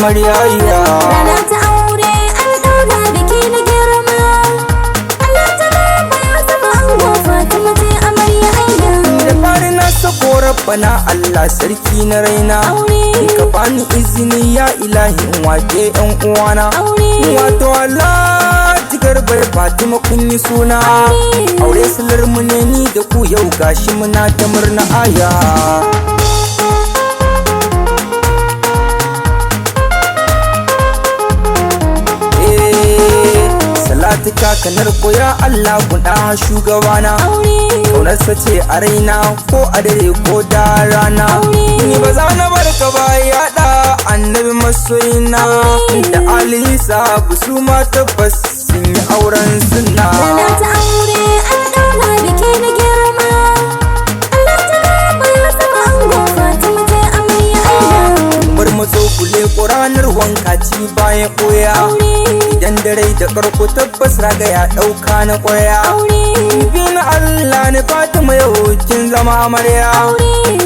amarya ya. Rana ta aure an daura biki na girma. Allah ta gaba ya zama ango Fatima ce amarya ayya. Da fari na sako rabbana Allah sarki na raina. Ka bani izini ya ilahi in wake yan uwana. Wato Allah jigar bar Fatima kun yi suna. Aure salar mu ne ni da ku yau gashi muna ta murna aya. Salatika kanar koya Allah guda shugabana. Kaunarsa ce a raina ko a dare ko da rana. Ni ba za na bar ka ba yaɗa annabi masoyina. Da Ali sabu su ma tabbas sun yi auren sunna. Rana ta aure an daura biki na girma. Allah ta gaba ya zama ango Fatima ce amarya ayya. Marmatso kule ranar wanka ci bayan ɓoya. Idan dare da ƙarko tabbas raga ya ɗauka na ƙwaya. Bin Allah ne Fatima yau kin zama amarya.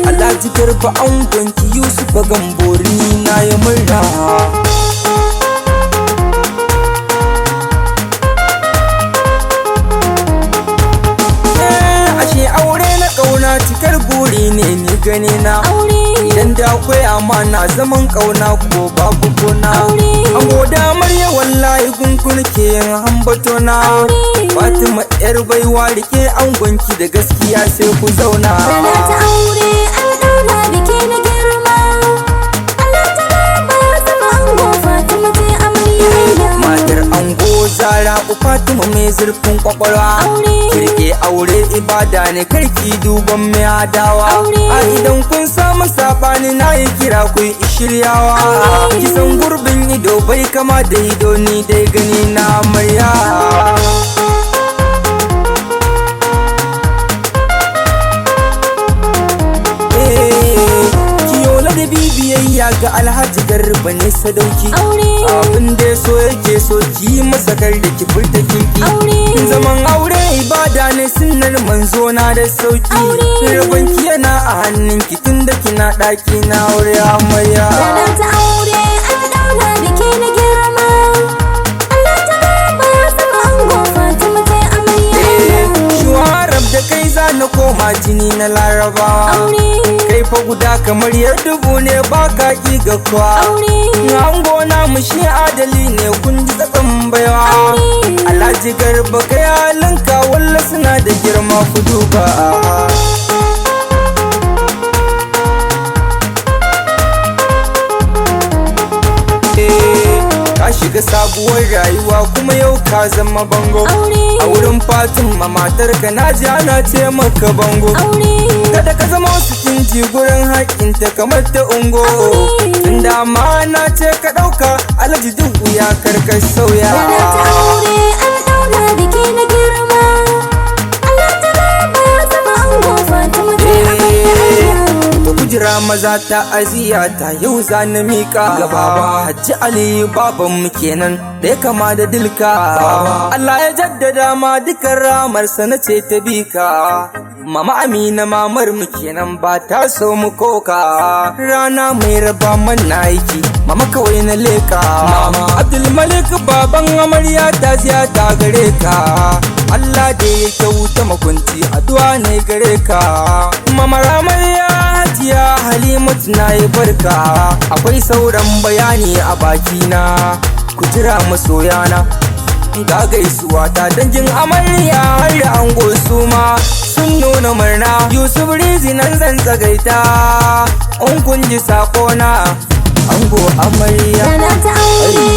Allah ji garba angonki Yusuf Gambori na ya murna. Ashe aure na ƙauna cikar buri ne ni gani na. Idan da akwai amana zaman ƙauna ko babu gona. An goda amarya wallahi gungun ke yin hambato na. Fatima yar baiwa rike angonki da gaskiya sai ku zauna. Rana ta aure an daura biki na girma. Allah ta gaba ya zama ango Fatima ce amarya ayya. Matar ango Zara Fatima mai zurfin kwakwalwa. Kirke aure ibada ne karki duban mai adawa. A idan kun samu sabani na yi kira ku yi shiryawa. Kisan gurbin ido bai kama da ido ni dai gani na amarya. Da bibiyayya ga Alhaji Garba ne sadauki. Abin da so yake so ki masa kar da ki furta kinki. Zaman aure ibada ne sunnar manzo na da sauki. Rabanki yana a hannunki tunda kina ɗaki na aure amarya. Rana ta aure an daura biki na girma. Allah ta gaba ya zama ango Fatima ce amarya ayya. Shuwarab da kai za na koma jini na Larabawa. Kai fa guda kamar yar dubu ne ba ka ƙi ga kwa. Ango na mu shi adali ne kun ji tsakan baiwa. Alhaji Garba kai halinka walla suna da girma ku duba. Ka shiga sabuwar rayuwa kuma yau ka zama bango. A wurin Fatima matar ka na ji ana ce maka bango. Kada ka zama wasu kinji gurin haƙinta kamar ta ungo. Tunda amana ce ka ɗauka Alhaji duk wuya karkar sauya. Rana ta aure an daura biki na girma. Allah ta gaba ya zama ango Fatima ce amarya ayya. Kujira maza ta aziya ta yau za na mika ga baba Hajji Ali baban mu kenan da ya kama da dilka. Allah ya jaddada ma dukan ramarsa na ce ta bika. Mama Amina mamar mu kenan ba ta so mu koka. Rana mai raba mana aiki mama kawai na leka. Mama Abdul Malik baban amarya ta ziya ta gare ka. Allah da ya kyauta makwanci addu'a ne gare ka. Mama Ramayya Hajiya Halimatu na yi barka. Akwai sauran bayani a bakina ku jira masoyana. Ga gaisuwa ta dangin amarya har da ango su ma sun nuna murna. Yusuf Rizi nan zan tsagaita in kun ji sakona ango amarya. Rana ta aure